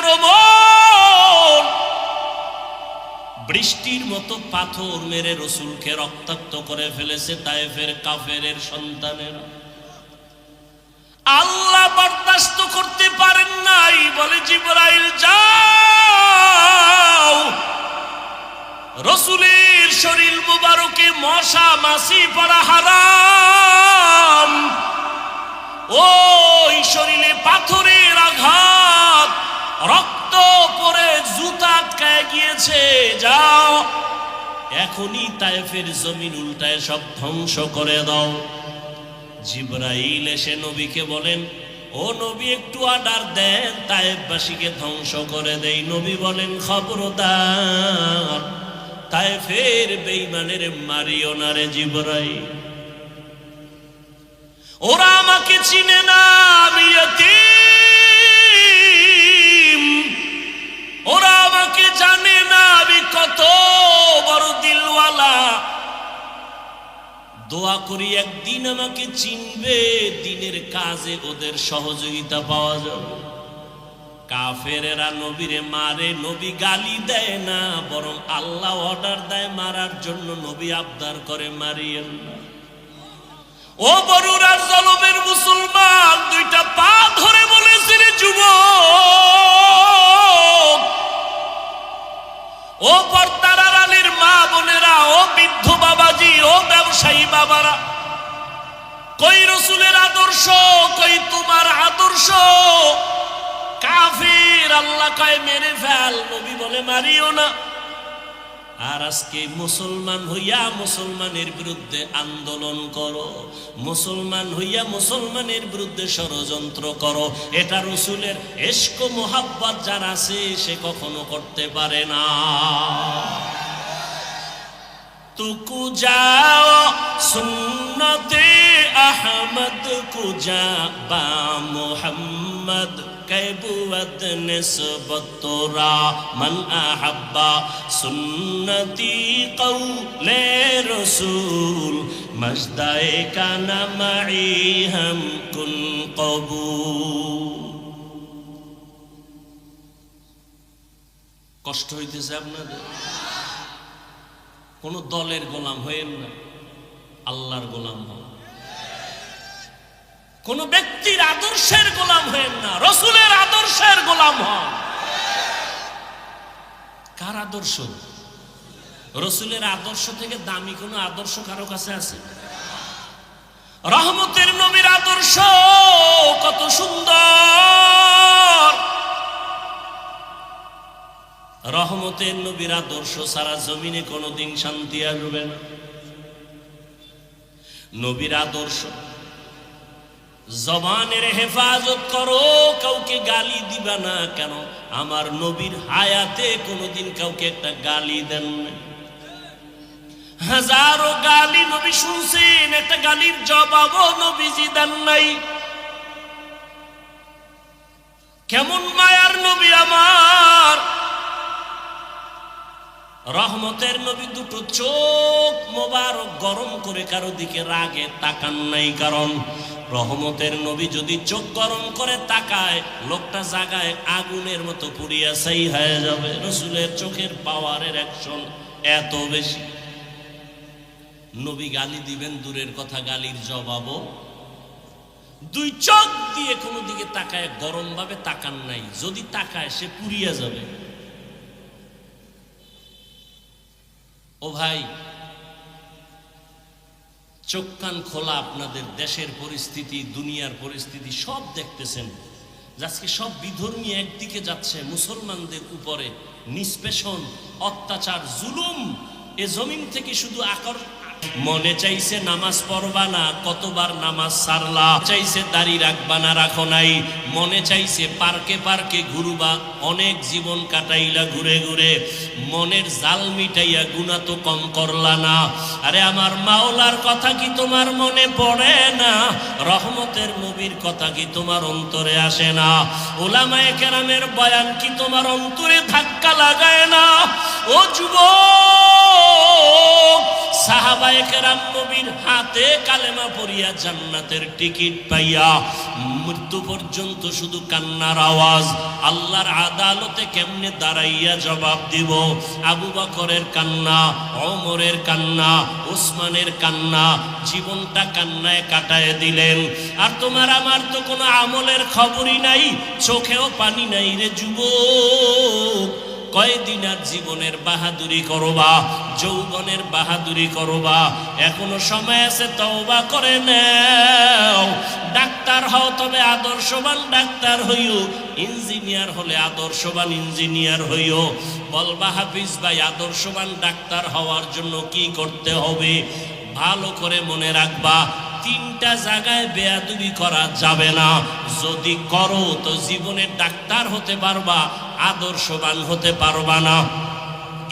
আক্রমণ, বৃষ্টির মতো পাথর মেরে রাসূলকে রক্তাক্ত করে ফেলেছে তায়েফের কাফেরের সন্তানেরা। আল্লাহ বরদাস্ত করতে পারেন নাই, বলে জিবরাইল যাও, রাসূলের শরীর মুবারকে মশা মাছি পড়া হারাম, ওই শরীরে পাথরের আঘাত, রক্ত পড়ে জুতা আটকায় গিয়েছে, যাও এখনই তায়েফের জমিন উল্টায় সব ধ্বংস করে দাও। জিবরাইল এসে নবীকে বলেন, ও নবী একটু অর্ডার দেন, তায়েফবাসীকে ধ্বংস করে দেই। নবী বলেন, খবরদার তায়েফের বেঈমানের মারিও না রে জিবরাইল, ওরা আমাকে চিনে না, আমি ইয়তীম, ওরা আমাকে জানে না আমি কত বড় দিলওয়ালা। দোয়া করি একদিন আমাকে চিনবে, দিনের কাজে ওদের সহযোগিতা পাওয়া যাবে। কাফেরেরা নবীরে মারে, নবী গালি দেয় না, বরং আল্লাহ অর্ডার দেয় মারার জন্য। নবী আবদার করে, মারিয়েন না। ও বরুরার জলমের মুসলমান, দুইটা পা ধরে বলেছিল যুবক, ও পর্দার আড়ালের মা বোনেরা, ও বৃদ্ধ বাবাজি, ও ব্যবসায়ী বাবারা, কই রাসূলের আদর্শ, কই তোমার আদর্শ? কাফির আল্লাহ কয় মেরে ফেল, নবী বলে মারিও না। আর আজকে মুসলমান হইয়া মুসলমানের বিরুদ্ধে আন্দোলন করো, মুসলমান হইয়া মুসলমানের বিরুদ্ধে ষড়যন্ত্র করো, এটা রাসূলের ইশক মোহাব্বত যার আছে সে কখনো করতে পারে না। তুকু যাও সুন্নতে আহমদ কুজা বা মুহাম্মদ कैबुवत निस्बत तोरा मन अहब्बा सुन्नती कौले रसूल मजदाए का नमाई हम कुन कबूल। কষ্ট হইতেছে আপনাদের? কোন দলের গোলাম হয়েন না, আল্লাহর গোলাম হন। কোন ব্যক্তির আদর্শের গোলাম হয়েন না, রাসূলের আদর্শের গোলাম হন। কার আদর্শ? রাসূলের আদর্শ থেকে দামি কোন আদর্শ কারো কাছে আছে? রহমতের নবীর আদর্শ কত সুন্দর! রহমতের নবীর আদর্শ সারা জমিনে কোনোদিন শান্তি আসবে না। নবীর আদর্শ, জবানের হেফাজত করো, কাউকে গালি দিবা না। কেন? আমার নবীর হায়াতে কোনোদিন কাউকে একটা গালি দেন না। হাজারো গালি নবী শুনছেন, একটা গালির জবাবও নবীজি দেন নাই। কেমন মায়ার নবী আমার! রহমতের নবী দুটো চোখ মোবারক গরম করে কারো দিকে রাগে তাকান নাই। কারণ রহমতের নবী যদি চোখ গরম করে তাকায়, লোকটা জাগায় আগুনের মতো পুড়িয়া ছাই হয়ে যাবে। রাসূলের চোখের পাওয়ারের অ্যাকশন এত বেশি। নবী গালি দিবেন দূরের কথা, গালির জবাবও দুই চোখ দিয়ে কোনো দিকে তাকায় গরম ভাবে তাকান নাই। যদি তাকায় সে পুড়িয়া যাবে। ও ভাই, চোখ কান খোলা, আপনাদের দেশের পরিস্থিতি, দুনিয়ার পরিস্থিতি সব দেখতেছেন। আজকে সব বিধর্মী একদিকে যাচ্ছে, মুসলমানদের উপরে নিষ্পেষণ, অত্যাচার, জুলুম এ জমিন থেকে শুধু মনে চাইছে নামাজ পড়বা না, কতবার নামাজ সারলা। চাইছে দাড়ি রাখবা না, রাখো নাই। মনে চাইছে পার্কে পার্কে ঘুরবা, অনেক জীবন কাটাইলা ঘুরে ঘুরে। মনের জাল মিটাইয়া গুনাহ তো কম করলা না। আরে আমার মাওলার কথা কি তোমার মনে পড়ে না? রহমতের নবীর কথা কি তোমার অন্তরে আসে না? উলামায়ে কেরামের বয়ান কি তোমার অন্তরে ধাক্কা লাগায় না? ও যুবক, সাহাবায়ে কেরাম নবীর হাতে কালেমা পড়িয়া জান্নাতের টিকিট পাইয়া মৃত্যু পর্যন্ত শুধু কান্নার আওয়াজ। আল্লাহর আদালতে কেমনে দাঁড়াইয়া জবাব দিব? আবু বকরের কান্না, ওমরের কান্না, ওসমানের কান্না, জীবনটা কান্নায় কাটায় দিলেন। আর তোমার আমার তো কোনো আমলের খবরই নাই, চোখেও পানি নাই রে যুবক। কয়দিন আর জীবনের বাহাদুরি করবা, যৌবনের বাহাদুরি করবা? এখনো সময় আছে, তওবা করে নাও। ডাক্তার হও তবে আদর্শবান ডাক্তার হইও, ইঞ্জিনিয়ার হলে আদর্শবান ইঞ্জিনিয়ার হইও। বলবা হাফিজ ভাই, আদর্শবান ডাক্তার হওয়ার জন্য কি করতে হবে? ভালো করে মনে রাখবা, তিনটা জায়গায় বেয়াদবি করা যাবে না। যদি করো তো জীবনে ডাক্তার হতে পারবা, আদর্শবান হতে পারবা না।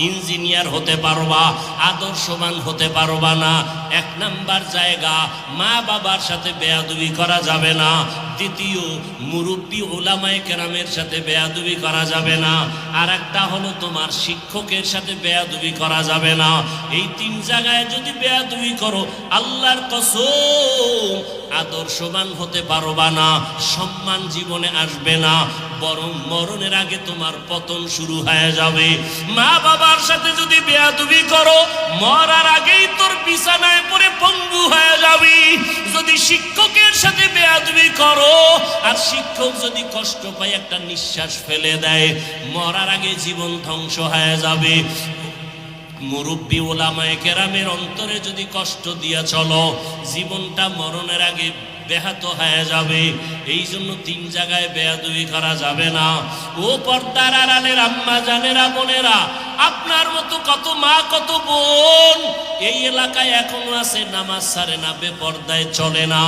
ইঞ্জিনিয়ার হতে পারবা, আদর্শবান হতে পারবা না। এক নাম্বার জায়গা, মা বাবার সাথে বেয়াদবি করা যাবে না। দ্বিতীয়, মুরব্বী ওলামায়ে কেরামের সাথে বেয়াদবি করা যাবে না। আর একটা হলো তোমার শিক্ষকের সাথে বেয়াদবি করা যাবে না। এই তিন জায়গায় যদি বেয়াদবি করো, আল্লাহর কসম আদর্শবান হতে পারবা না, সম্মান জীবনে আসবে না, বরং মরণের আগে তোমার পতন শুরু হয়ে যাবে। মা বাবার সাথে যদি বেয়াদবি করো, মরার আগেই তোর বিছানায় পড়ে পঙ্গু হয়ে যাবি। যদি শিক্ষকের সাথে বেয়াদবি করো, আর শিক্ষক যদি কষ্ট পায়, একটা নিঃশ্বাস ফেলে দেয়, মরার আগে জীবন ধ্বংস হয়ে যাবে। মুরব্বী ওলামায়ে কেরামের অন্তরে যদি কষ্ট দিয়া চলো, জীবনটা মরণের আগে ব্যাহত হয়ে যাবে। এই জন্য তিন জায়গায় বেয়াদবি করা যাবে না। ও পর্দার আড়ালের আম্মা জানেরা, বোনেরা, আপনার মতো কত মা কত বোন এই এলাকায় এখনো আছে, নামাজ ছাড়ে না, বেপর্দায় চলে না,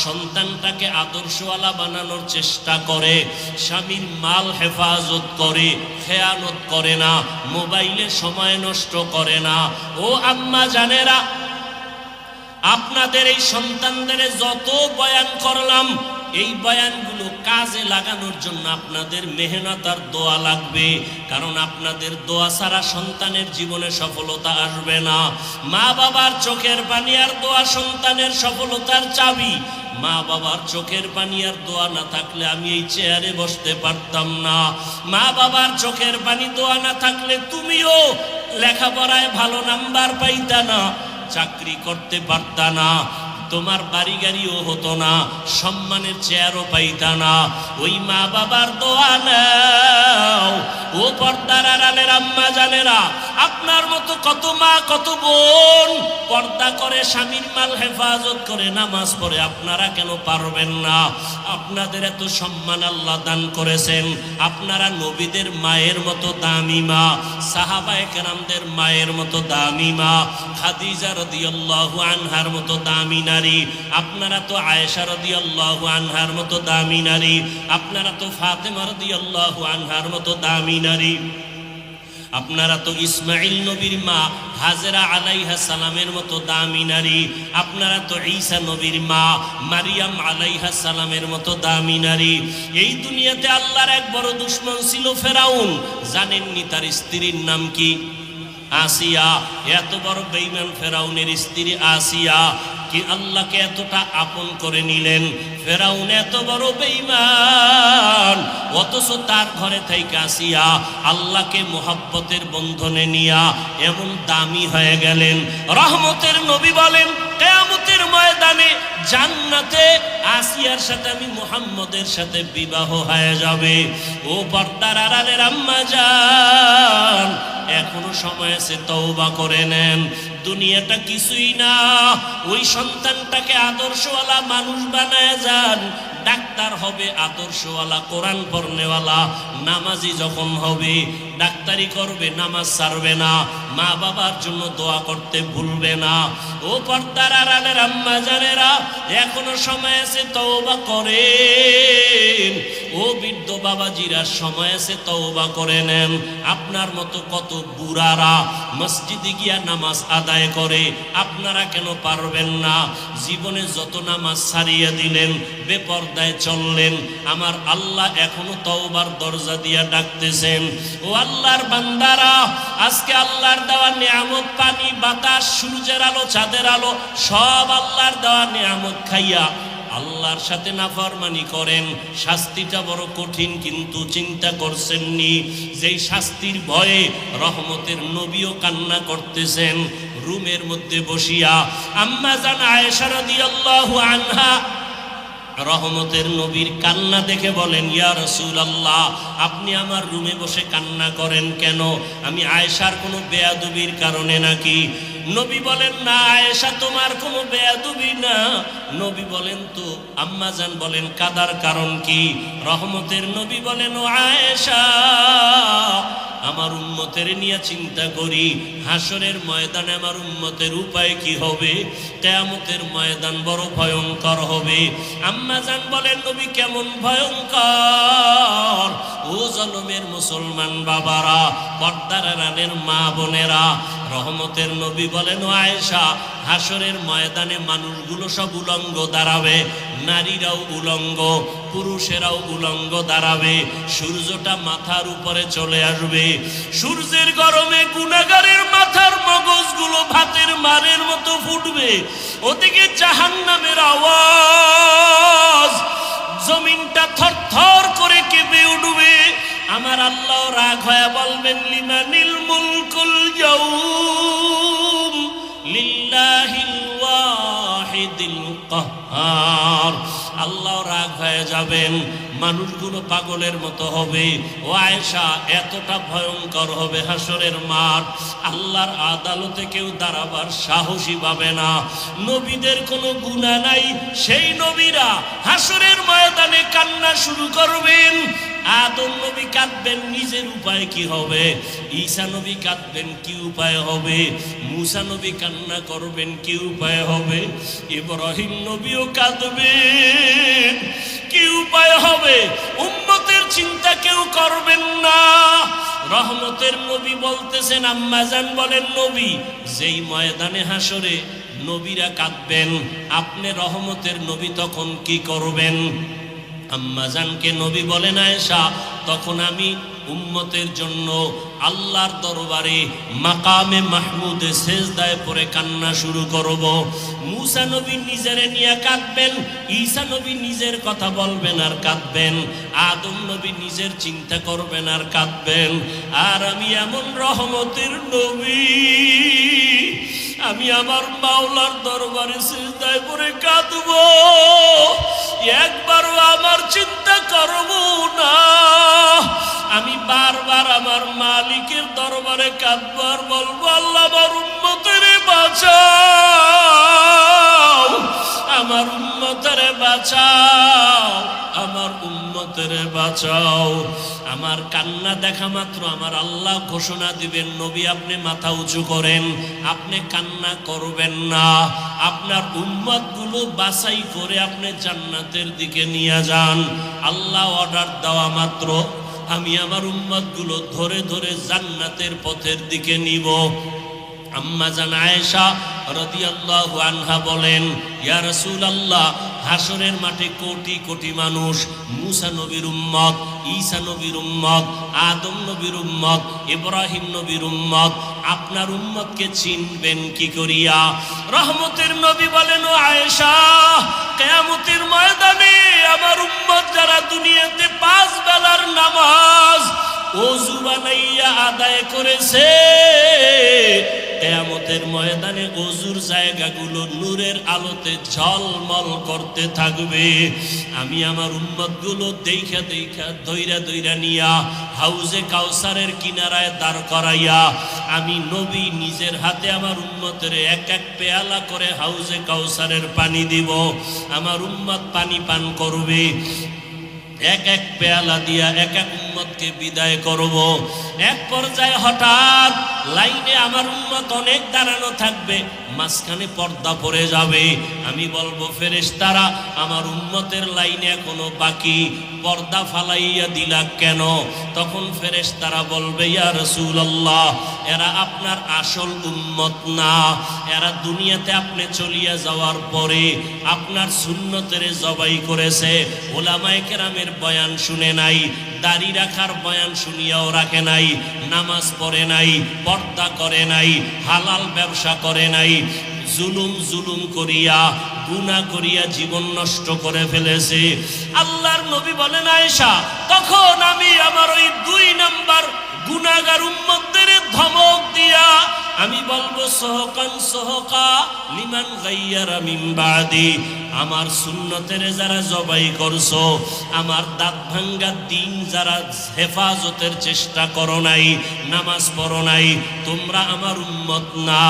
সন্তানটাকে আদর্শওয়ালা বানানোর চেষ্টা করে, স্বামীর মাল হেফাজত করে, খেয়ানত করে না, মোবাইলে সময় নষ্ট করে না। ও আম্মা জানেরা, আপনাদের এই সন্তানদের যত বয়ান করলাম, এই বয়ানগুলো কাজে লাগানোর জন্য আপনাদের মেহনত আর দোয়া লাগবে। কারণ আপনাদের দোয়া ছাড়া সন্তানের জীবনে সফলতা আসবে না। মা বাবার চোখের পানি আর দোয়া সন্তানের সফলতার চাবি। মা বাবার চোখের পানি আর দোয়া না থাকলে আমি এই চেয়ারে বসতে পারতাম না। মা বাবার চোখের পানি দোয়া না থাকলে তুমিও লেখাপড়ায় ভালো নাম্বার পাইতা না, চাকরি করতে পারতা না, তোমার বাড়ি গাড়িও হতো না, সম্মানের চেয়ারও পাইতা না। ওই মা বাবার দোয়া নাও। ও পর্দার আড়ালের আম্মা জানেরা, আপনার মতো কত মা কত বোন পর্দা করে, স্বামীর মাল হেফাজত করে, নামাজ পড়ে, আপনারা কেন পারবেন না? আপনাদের এত সম্মান আল্লাহ দান করেছেন। আপনারা নবীদের মায়ের মতো দামি মা, সাহাবায়ে কেরামদের মায়ের মতো দামি মা, খাদিজা রাদিয়াল্লাহু আনহার মতো দামি নারী। আপনারা তো আয়েশা রাদিয়াল্লাহু আনহার মতো দামি নারী। আপনারা তো ফাতেমা রাদিয়াল্লাহু আনহার মতো দামি নারী। আপনারা তো ইসমাইল নবীর মা হাজেরা আলাইহা সালামের মতো দামি নারী। আপনারা তো ঈসা নবীর মা মারিয়াম আলাইহা সালামের মতো দামি নারী। এই দুনিয়াতে আল্লাহর এক বড় দুশমন ছিল ফেরাউন। জানেননি তার স্ত্রীর নাম কি? আসিয়া। এত বড় বেঈমান ফেরাউনের স্ত্রী আসিয়া কি আল্লাহকে এতটা আপন করে নিলেন। ফেরাউন এত বড় বেঈমান, অথচ তার ঘরে থেকে আসিয়া আল্লাহকে মোহাব্বতের বন্ধনে নিয়া এমন দামি হয়ে গেলেন। রহমতের নবী বলেন, কিয়ামতের ময়দানে জান্নাতে আসিয়ার সাথে আমি মুহাম্মদের সাথে বিবাহ হয়ে যাবে। ও পর্দার আড়ালের আম্মা জান, এখনো সময় আছে, তওবা করে নেন। দুনিয়াটা কিছুই না। ওই সন্তানটাকে আদর্শওয়ালা মানুষ বানায় যান। ডাক্তার হবে আদর্শওয়ালা, কোরআন পড়নেওয়ালা, নামাজি যখন হবে, ডাক্তারি করবে, নামাজ ছাড়বে না, মা বাবার জন্য দোয়া করতে ভুলবে না। ও পর্দার আড়ালের আম্মা জানেরা, এখনো সময় আছে, তওবা করেন। ও বৃদ্ধ বাবাজিরা, সময় আছে, তওবা করে নেন। আপনার মতো কত বুড়ারা মসজিদে গিয়া নামাজ আদায় করে, আপনারা কেন পারবেন না? জীবনে যত নামাজ ছাড়িয়ে দিলেন, বেপর্দায় চললেন, আমার আল্লাহ এখনো তওবার দরজা দিয়া ডাকতেছেন। ও আল্লাহর বান্দারা, আজকে আল্লাহর দেওয়া নিয়ামত, পানি, বাতাস, সূর্যের আলো, চাঁদের আলো, সব আল্লাহর দেওয়া নিয়ামত খাইয়া আল্লাহর সাথে নাফরমানি করেন, শাস্তিটা বড় কঠিন, কিন্তু চিন্তা করছেননি যেই শাস্তির ভয়ে রহমতের নবীও কান্না করতেছেন রুমের মধ্যে বসিয়া। আম্মা জান আয়েশা রাদিয়াল্লাহু আনহা রহমতের নবীর কান্না দেখে বলেন, ইয়া রাসূলুল্লাহ, আপনি আমার রুমে বসে কান্না করেন কেন? আমি আয়েশার কোনো বেয়াদবির কারণে নাকি? নবী বলেন, না আয়েশা, তোমার কোনো বেয়াদবি না। নবী বলেন, তো আম্মা জান বলেন, কাদার কারণ কি? রহমতের নবী বলেন, ও আয়েশা, আমার উম্মতের নিয়ে চিন্তা করি, হাসরের ময়দানে আমার উম্মতের উপায় কি হবে? কিয়ামতের ময়দান বড় ভয়ঙ্কর হবে। আম্মা জান বলেন, নবী কেমন ভয়ঙ্কর? ও জনমের মুসলমান বাবারা, পর্দার আড়ালের মা বোনেরা, রহমতের নবী বলেন, ও আয়েশা, হাসরের ময়দানে মানুষগুলো সব উলঙ্গ দাঁড়াবে, নারীরাও উলঙ্গ, পুরুষেরাও উলঙ্গ দাঁড়াবে। সূর্যটা মাথার উপরে চলে আসবে, সূর্যের গরমে গুনাহগারের মাথার মগজগুলো ভাতের মারের মতো ফুটবে। ওদিকে জাহান্নামের আওয়াজ, জমিনটা থরথর করে কেঁপে উঠবে। আমার আল্লাহ রাগ হয়ে বলবেন, লিমানিল মুলকুল ইয়াউম লিল্লাহিল ওয়াহিদিল কাহ্হার। আল্লাহ রাগ হয়ে যাবেন, মানুষগুলো পাগলের মতো হবে। ও আয়েশা, এতটা ভয়ঙ্কর হবে হাসরের মাঠ, আল্লাহর আদালতে কেউ দাঁড়াবার সাহসী পাবে না। নবীদের কোনো গুনাহ নাই, সেই নবীরা হাসরের ময়দানে কান্না শুরু করবেন। আদম নবী কাঁদবেন, নিজের উপায় কি হবে? ঈসা নবী কাঁদবেন, কি উপায় হবে? মুসা নবী কান্না করবেন, কি উপায় হবে? ইব্রাহিম নবীও কাঁদবেন, কি উপায় হবে? উম্মতের চিন্তা কেউ করবেন না। রহমতের নবী বলতেছেন, আম্মা জান বলেন, নবী যেই ময়দানে হাসরে নবীরা কাঁদবেন, আপনি রহমতের নবী তখন কি করবেন? আম্মা জানকে নবী বলেন, আয়েশা, তখন আমি উম্মতের জন্য আল্লাহর দরবারে মাকামে মাহমুদে সেজদায় পড়ে কান্না শুরু করব। মুসা নবী নিজের নিয়ে কাঁদবেন, ঈসা নবী নিজের কথা বলবেন আর কাঁদবেন, আদম নবী নিজের চিন্তা করবেন আর কাঁদবেন। আর আমি এমন রহমতের নবী, আমি আমার মাওলার দরবারে সিজদায় পড়ে কাঁদব, একবারও আমার চিন্তা করব না। আমি বারবার আমার মালিকের দরবারে কাঁদব আর বলবো, আল্লাহ আমার উম্মতের বাঁচাও, আমার উম্মতের বাঁচাও, আমার উম্মতের বাঁচাও। আমার কান্না দেখা মাত্র আমার আল্লাহ ঘোষণা দিবেন, নবী আপনি মাথা উঁচু করেন, আপনি কান্না করবেন না, আপনার উম্মতগুলো বাছাই করে আপনি জান্নাতের দিকে নিয়ে যান। আল্লাহ অর্ডার দেওয়া মাত্র আমি আমার উম্মতগুলো ধরে ধরে জান্নাতের পথের দিকে নিব। আম্মা জান আয়েশা রাদিয়াল্লাহু আনহা বলেন, ইয়া রাসূলুল্লাহ, হাসরের মাঠে কোটি কোটি মানুষ, মুসা নবীর উম্মত, ঈসা নবীর উম্মত, আদম নবীর উম্মত, ইব্রাহিম নবীর উম্মত, আপনার উম্মতকে চিনবেন কি করিয়া? রহমতের নবী বলেন, ও আয়েশা, কিয়ামতের ময়দানে আমার উম্মত যারা দুনিয়াতে 5 বেলার নামাজ ওযু বানাইয়া আদায় করেছে, কিয়ামতের ময়দানে ওযুর জায়গাগুলো নূরের আলোতে ঝলমল করতে থাকবে। আমি আমার উম্মতগুলো দেইখা দেইখা দইরা দইরা নিয়া হাউজে কাউসারের কিনারায় দাঁড় করাইয়া আমি নবী নিজের হাতে আমার উম্মতের এক এক পেয়ালা করে হাউজে কাউসারের পানি দিব। আমার উম্মত পানি পান করবে, এক এক পেয়ালা দিয়া এক এক উম্মতকে বিদায় করব। এক পর্যায়ে হঠাৎ লাইনে আমার উম্মত অনেক দাঁড়ানো থাকবে, মাঝখানে পর্দা পড়ে যাবে। আমি বলবো, ফেরেশতারা, আমার উম্মতের লাইনে এখনো বাকি, পর্দা ফালাইয়া দিলা কেন? তখন ফেরেশতারা বলবে, ইয়া রাসূলুল্লাহ, এরা আপনার আসল উম্মত না, এরা দুনিয়াতে আপনি চলিয়া যাওয়ার পরে আপনার সুন্নতের জবাই করেছে, ওলামায়ে কেরামের বয়ান শুনে নাই, দাড়ি রাখার বয়ান শুনিয়াও রাখে নাই, নামাজ পড়ে নাই, পর্দা করে নাই, হালাল ব্যবসা করে নাই, জুলুম করিয়া গুনাহ করিয়া জীবন নষ্ট করে ফেলেছে। আল্লাহর নবী বলেন, আয়েশা, তখন আমি আমার ওই 2 নাম্বার গুনাহগার উম্মতদের ধমক দিয়া আমি বলবো, সহকান সহকা লিমান গাইয়ারা মিন বাদি, আমার সুন্নতের যারা জবাই করছো, আমার দাঁত ভাঙ্গা দিন যারা হেফাজতের চেষ্টা করো নাই, নামাজ পড়ো নাই, তোমরা আমার উম্মত না।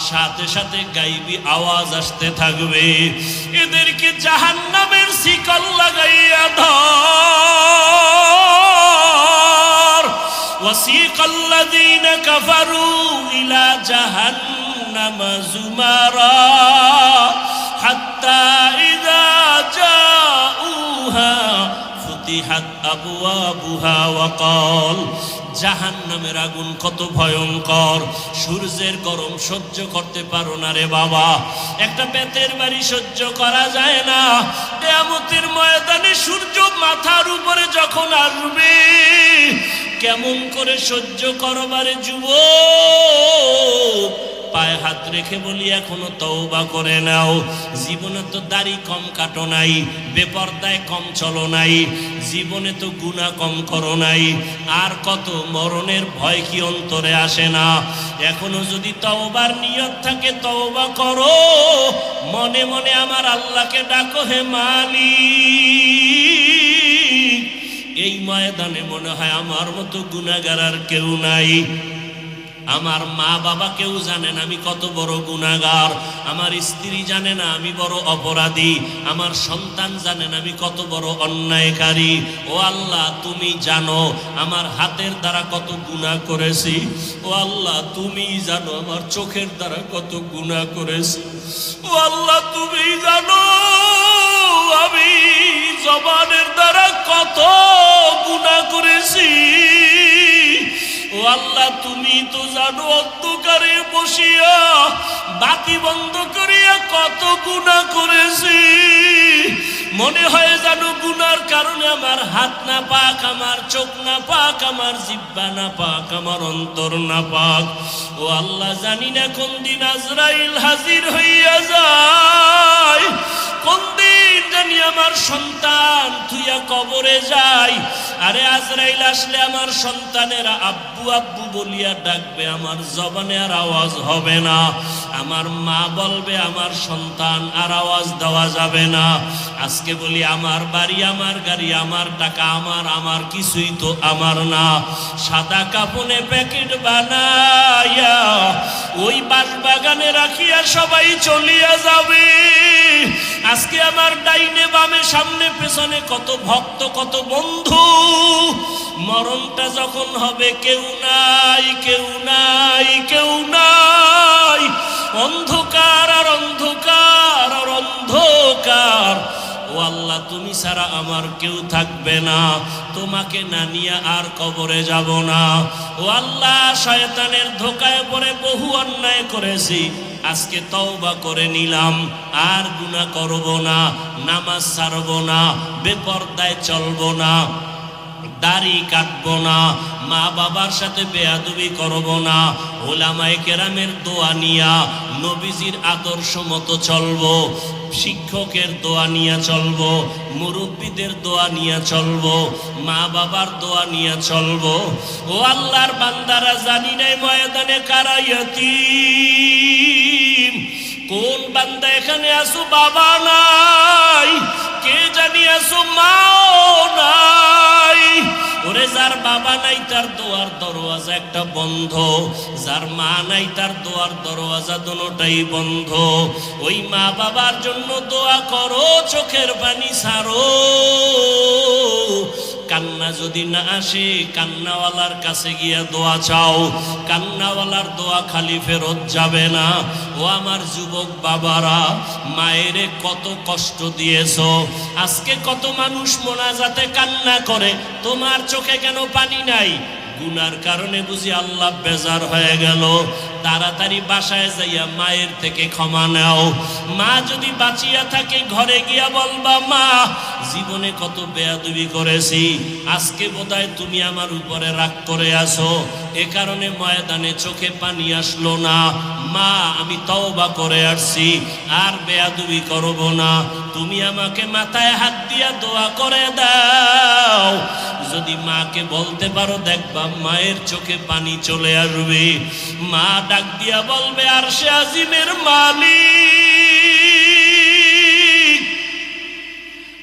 সাথে সাথে গাইবি আওয়াজ আসতে থাকবে, এদেরকে জাহান্নামের শিকল লাগাইয়া ধর। وسيق الذين كفروا إلى جهنم زمرا حتى إذا جاءوها فتحت أبوابها وقال, জাহান্নামের আগুন কত ভয়ঙ্কর, সূর্যের গরম সহ্য করতে পারো না রে বাবা, একটা বেতের বাড়ি সহ্য করা যায় না। কিয়ামতের ময়দানে সূর্য মাথার উপরে যখন আসবে, কেমন করে সহ্য করবারে যুবক? পায়ে হাত রেখে বলি, এখনো তওবা করে নাও। জীবনে তো দাড়ি কম কাটো নাই, বেপরদায় কম চলো নাই, জীবনে তো গুনাহ কম করো নাই, আর কত মরণের ভয় কি অন্তরে আসে না? এখনো যদি তওবার নিয়ত থাকে তওবা করো, মনে মনে আমার আল্লাহকে ডাকো, হে মালিক। এই ময়দানে মনে হয় আমার মতো গুনাহগার আর কেউ নাই। আমার মা বাবা কেউ জানেন আমি কত বড় গুনাহগার, আমার স্ত্রী জানে না আমি বড় অপরাধী, আমার সন্তান জানেন আমি কত বড় অন্যায়কারী। ও আল্লাহ, তুমি জানো আমার হাতের দ্বারা কত গুনাহ করেছি। ও আল্লাহ, তুমি জানো আমার চোখের দ্বারা কত গুনাহ করেছি। ও আল্লাহ, তুমি জানো আমি জবানের দ্বারা কত গুনাহ করেছি। ও আল্লাহ, তুমি তো জানো অন্ধকারে বসিয়া বাতি বন্ধ করিয়া কত গুনাহ করেছি। মনে হয় জানো গুনার কারণে আমার হাত না পাক, আমার চোখ না পাক, আমার জিহ্বা না পাক, আমার অন্তর না পাক। ও আল্লাহ, জানি না কোন দিন আজরাইল হাজির হইয়া যায়, কোন দিন জানি আমার সন্তান থুইয়া কবরে যায়। আরে আজরাইল আসলে আমার সন্তানেরা আব্বু আব্বু বলিয়া ডাকবে, আমার জবানে আর আওয়াজ হবে না। আমার মা বলবে আমার সন্তান, আর আওয়াজ দেওয়া যাবে না। আজকে বলি আমার বাড়ি, আমার গাড়ি, আমার টাকা, আমার কিছুই তো আমার না। সাদা কাপনে প্যাকেট বানাইয়া ওই বাগানে রাখিয়া সবাই চলিয়া যাবে। আজকে আমার ডাইনে বামে সামনে পেছনে কত ভক্ত, কত বন্ধু। মরণটা যখন হবে কেউ নাই, কেউ নাই, কেউ নাই, অন্ধকার আর অন্ধকার আর অন্ধকার। ও আল্লাহ, তুমি ছাড়া আমার কেউ থাকবে না, তোমাকে না নিয়ে আর কবরে যাব না। ও আল্লাহ, শয়তানের ধোকায় পড়ে বহু অন্যায় করেছি, আজকে তওবা করে নিলাম, আর গুনাহ করব না, নামাজ ছাড়ব না, বেপরদায় চলব না, দাড়ি কাটবো না, মা বাবার সাথে বেয়াদবি করব না, ওলামায়ে কেরামের দোয়া নিয়া নবীজির আদর্শ মতো চলবো, শিক্ষকের দোয়া নিয়ে চলবো, মুরব্বীদের দোয়া নিয়ে চলবো, মা বাবার দোয়া নিয়ে চলবো। ও আল্লাহর বান্দারা, জানি নাই ময়দানে কারা ইয়াতীম। কোন বান্দা এখানে আসো বাবা নাই, কে জানি আসো মাও নাই। ওরে যার বাবা নাই তার দোয়ার দরওয়াজা একটা বন্ধ, যার মা নাই তার দোয়ার দরওয়াজা দুটোটাই বন্ধ। ওই মা বাবার জন্য দোয়া করো, চোখের পানি ছাড়ো। কান্না যদি না আসে, কান্নাওয়ালার কাছে গিয়া দোয়া চাও, কান্নাওয়ালার দোয়া খালি ফেরত যাবে না। ও আমার যুবক বাবারা, মায়েরে কত কষ্ট দিয়েছো। আজকে কত মানুষ মোনাজাতে কান্না করে, তোমার চোখে কেন পানি নাই? গুনার কারণে বুঝি আল্লাহ বেজার হয়ে গেল। তাড়াতাড়ি বাসায় যাইয়া মায়ের থেকে ক্ষমা নাও। মা যদি বাঁচিয়া থাকে ঘরে গিয়া বলবা, মা জীবনে কত বেয়াদবি করেছি, আজকে বোধহয় তুমি আমার উপরে রাগ করে আসো, এ কারণে ময়দানে চোখে পানি আসলো না। মা আমি তওবা করে আসছি, আর বেয়াদবি করব না। তুমি আমাকে মাথায় হাত দিয়া দোয়া করে দাও। যদি মাকে বলতে পারো, দেখবা মায়ের চোখে পানি চলে আসবে। মা ডাক দিয়া বলবে, আরশে আজিমের মালিক,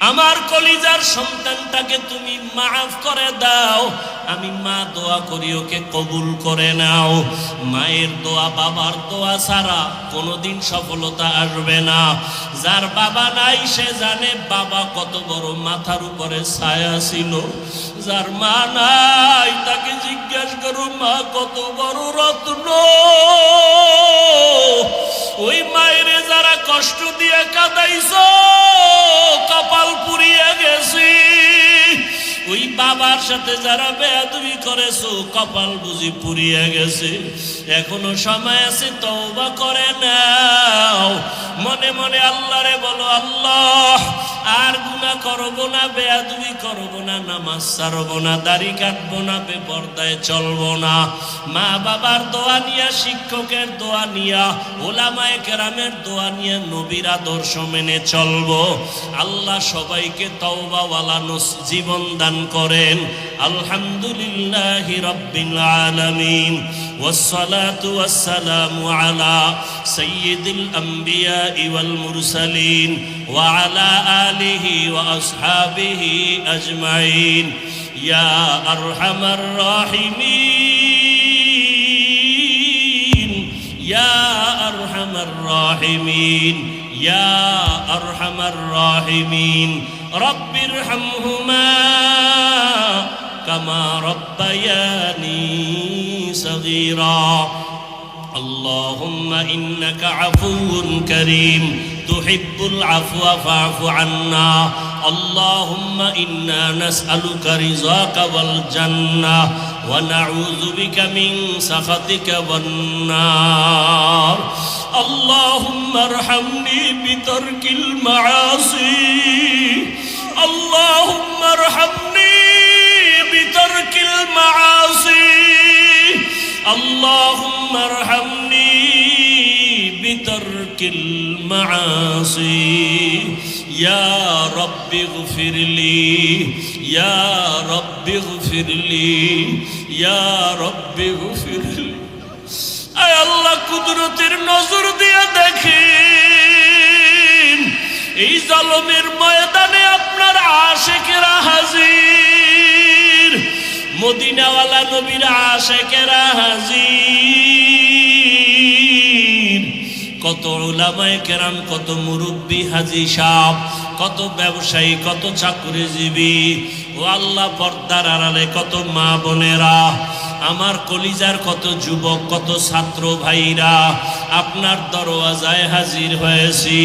আমার কলিজার সন্তানটাকে তুমি মাফ করে দাও। আমি মা দোয়া করি, ওকে কবুল করে নাও। মায়ের দোয়া, বাবার দোয়া ছাড়া কোনোদিন সফলতা আসবে না। যার বাবা নাই সে জানে বাবা কত বড় মাথার উপরে ছায়া ছিল। যার মা নাই তাকে জিজ্ঞাসা করো, মা কত বড় রত্ন। ওই মায়েরে যারা কষ্ট দিয়ে কাঁদাইছো, কপাল পুড়িয়ে গেছি। ওই বাবার সাথে যারা বেয়াদবি করেছো, কপাল বুঝি পুড়িয়ে গেছে। এখনো সময় আছে, তওবা করে নাও। মনে মনে আল্লাহরে বলো, আল্লাহ আর গুনাহ করব না, বেয়াদবি করব না, নামাজ ছাড়ব না, দাড়ি কাটব না, বেপরদায় চলব না। মা বাবার দোয়া নিয়া, শিক্ষকের দোয়া নিয়া, ওলামায়ে কেরামের দোয়া নিয়ে নবীর আদর্শ মেনে চলবো। আল্লাহ সবাইকে তওবাওয়ালা জীবন দান করেন। আলহামদুলিল্লাহি রাব্বিল আলামিন, ওয়াসসালাতু ওয়াসসালামু আলা সাইয়্যিদিল আম্বিয়া ওয়াল মুরসালিন ওয়া আলা আলিহি ওয়া আসহাবিহি আজমাইন। ইয়া আরহামার রাহিমিন, ইয়া আরহামার রাহিমিন, ইয়া আরহামার রাহিমিন। রব্বিরহামহুমা কামা রব্বায়ানি সগীরা। اللهم إنك عفو كريم تحب العفو فاعف عنا. اللهم إنا نسألك رضاك والجنة ونعوذ بك من سخطك والنار. اللهم ارحمني بترك المعاصي. اللهم ارحمني بترك المعاصي. اللهم ارحمني بترك المعاصي. يا رب اغفر لي، يا رب اغفر لي، يا رب اغفر لي. আয় আল্লাহ, কুদরতের নজর দিয়ে দেখেন, এই জালমের ময়দানে আপনার আশিকেরা হাজির, মদিনাওয়ালা নবীর আশিকেরা হাজির। কত উলামায়ে কেরাম, কত মুরব্বী হাজী সাহেব, কত ব্যবসায়ী, কত চাকরিজীবী, ও আল্লাহ পর্দার আড়ালে কত মা বোনেরা, আমার কলিজার কত যুবক, কত ছাত্র ভাইরা আপনার দরওয়াজায় হাজির হয়েছি।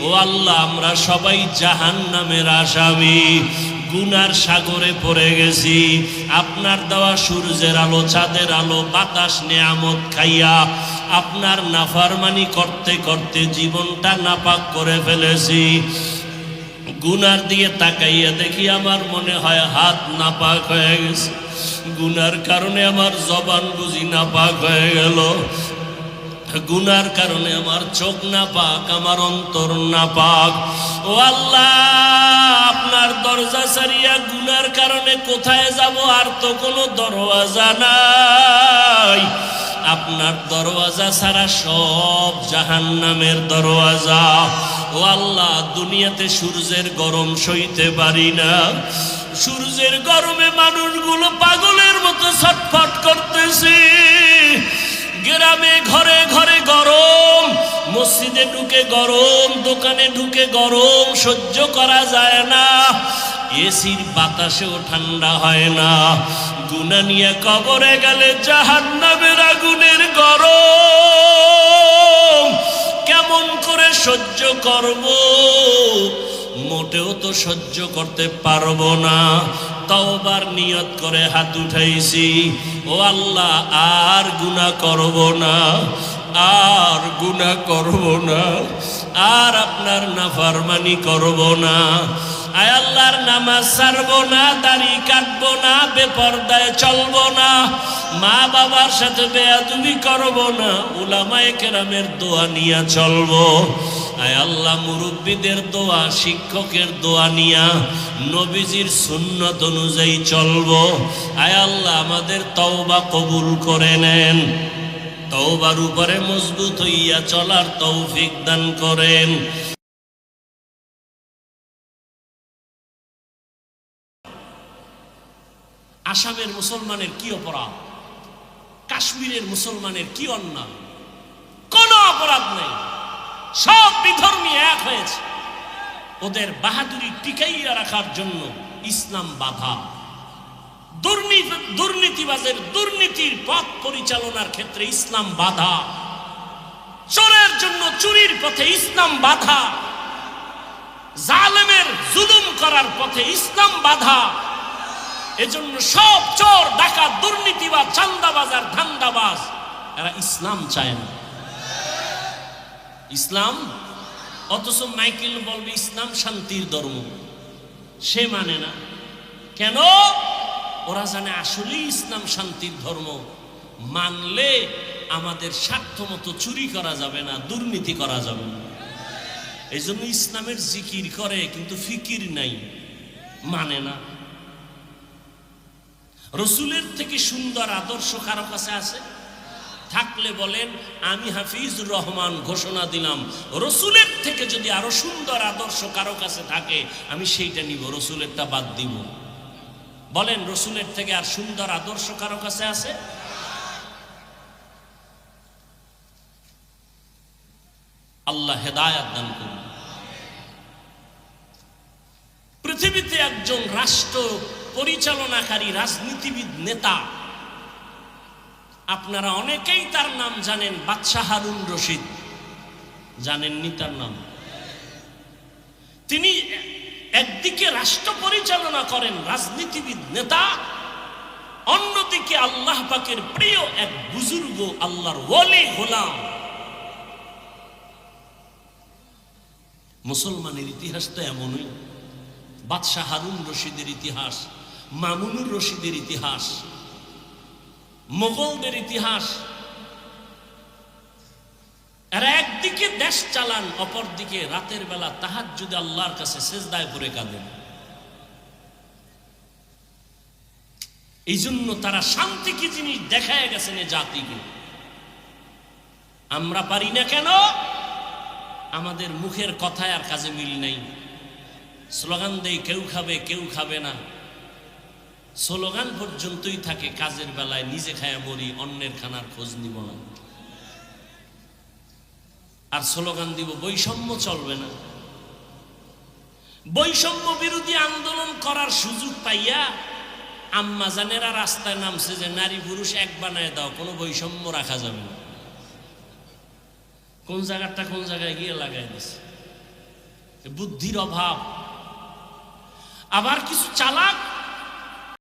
ও আল্লাহ, আমরা সবাই জাহান্নামের আসামি, গুনার সাগরে পড়ে গেছি। আপনার দেওয়া সূর্যের আলো, চাঁদের আলো, বাতাস, নেয়ামত খাইয়া আপনার নাফরমানি করতে করতে জীবনটা নাপাক করে ফেলেছি। গুনার দিকে তাকাইয়া দেখি আমার মনে হয় হাত নাপাক হয়ে গেছে। গুনার কারণে আমার জবান বুঝি নাপাক হয়ে গেল। গুনার কারণে আমার চোখ নাপাক, আমার অন্তর নাপাক। ও আল্লাহ, আপনার দরজা ছাড়িয়া গুনার কারণে কোথায় যাব? আর তো কোনো দরওয়াজা নাই। আপনার দরওয়াজা ছাড়া সব জাহান্নামের দরওয়াজা। ও আল্লাহ, দুনিয়াতে সূর্যের গরম সইতে পারি না। সূর্যের গরমে মানুষগুলো পাগলের মতো ছটফট করতেছে। গ্রামে ঘরে ঘরে গরম, মসজিদে ঢুকে গরম, দোকানে ঢুকে গরম, সহ্য করা যায় না। এসির বাতাসেও ঠান্ডা হয় না। গুনাহ নিয়ে কবরে গেলে জাহান্নামের আগুনের গরম কেমন করে সহ্য করব? মোটেও তো সহ্য করতে পারবো না। তওবার নিয়ত করে হাত উঠাইছি। ও ও আল্লাহ আর গুনাহ করব না, আর গুনাহ করব না, আর আপনার নাফরমানি করব না। আয় আল্লাহর নামাজ ছাড়বো না, দাড়ি কাটবো না, বেপরদায় চলবো না, মা বাবার সাথে বেয়াদবি করবো না, উলামায়ে কেরামের দোয়া নিয়ে চলবো। আয় আল্লাহ মুরব্বীদের দোয়া, শিক্ষকের দোয়া নিয়া নবীজির সুন্নত অনুযায়ী চলবো। আয় আল্লাহ আমাদের তওবা কবুল করে নেন, তওবার উপরে মজবুত হইয়া চলার তৌফিক দান করেন। আসামের মুসলমানের কি অপরাধ, কাশ্মীরের মুসলমানের কি অন্যায়? কোনো অপরাধ নেই, সব বিধর্মী এক হয়েছে। ওদের বাহাদুরি টিকাইয়া রাখার জন্য ইসলাম বাধা। দুর্নীতিবাজের দুর্নীতির পথ পরিচালনার ক্ষেত্রে ইসলাম বাধা। চোরের জন্য চুরির পথে ইসলাম বাধা। জালেমের জুলুম করার পথে ইসলাম বাধা। এজন্য সব চোর, ডাকাত, দুর্নীতিবাজ, চাঁদাবাজ আর ধান্দাবাজ এরা ইসলাম চায় না। ইসলাম, অথচ মাইকেল বলবে ইসলাম শান্তির ধর্ম, সে মানে না। কেন? ওরা জানে আসলেই ইসলাম শান্তির ধর্ম। মানলে আমাদের স্বার্থ মতো চুরি করা যাবে না, দুর্নীতি করা যাবে না। এই জন্য ইসলামের জিকির করে কিন্তু ফিকির নাই, মানে না। রসুলের থেকে সুন্দর আদর্শ কারো কাছে আছে? থাকলে বলেন আমি হাফিজুর রহমান ঘোষণা দিলাম, রসুলের থেকে যদি আরো সুন্দর আদর্শ কারো কাছে থাকে আমি সেইটা নিব, রসুলেরটা বাদ দিব। বলেন রসুলের থেকে আর সুন্দর আদর্শ কারো কাছে আছে? আল্লাহ হেদায়াত দান করুন। পৃথিবীতে একজন রাষ্ট্র পরিচালনাকারী রাজনীতিবিদ নেতা, আপনারা অনেকেই তার নাম জানেন, বাদশাহ হারুন রশিদ। জানেননি তার নাম? তিনি একদিকে রাষ্ট্র পরিচালনা করেন, রাজনীতিবিদ নেতা, অন্যদিকে আল্লাহ পাকের প্রিয় এক বুজুর্গ, আল্লাহর ওলি গোলাম। মুসলমানের ইতিহাস তো এমনই। বাদশাহ হারুন রশিদের ইতিহাস, মামুনুর রশিদের ইতিহাস, মোগলদের ইতিহাস। এরা একদিকে দেশ চালান, অপরদিকে রাতের বেলা তাহাজ্জুদে আল্লাহর কাছে সেজদায় পড়ে কাঁদেন। এই জন্য তারা শান্তি কি জিনিস দেখায় গেছেন এ জাতিকে। আমরা পারি না কেন? আমাদের মুখের কথায় আর কাজে মিল নেই। স্লোগান দেই কেউ খাবে কেউ খাবে না, স্লোগান পর্যন্তই থাকে, কাজের বেলায় নিজে খায়া মরি, অন্যের খানার খোঁজ নিব না। আর স্লোগান দিব বৈষম্য চলবে না। বৈষম্য বিরোধী আন্দোলন করার সুযোগ পাইয়া আম্মা জানেরা রাস্তায় নামছে যে নারী পুরুষ এক বানায় দাও, কোনো বৈষম্য রাখা যাবে না। কোন জায়গাটা কোন জায়গায় গিয়ে লাগাই দিছে, বুদ্ধির অভাব। আবার কিছু চালাক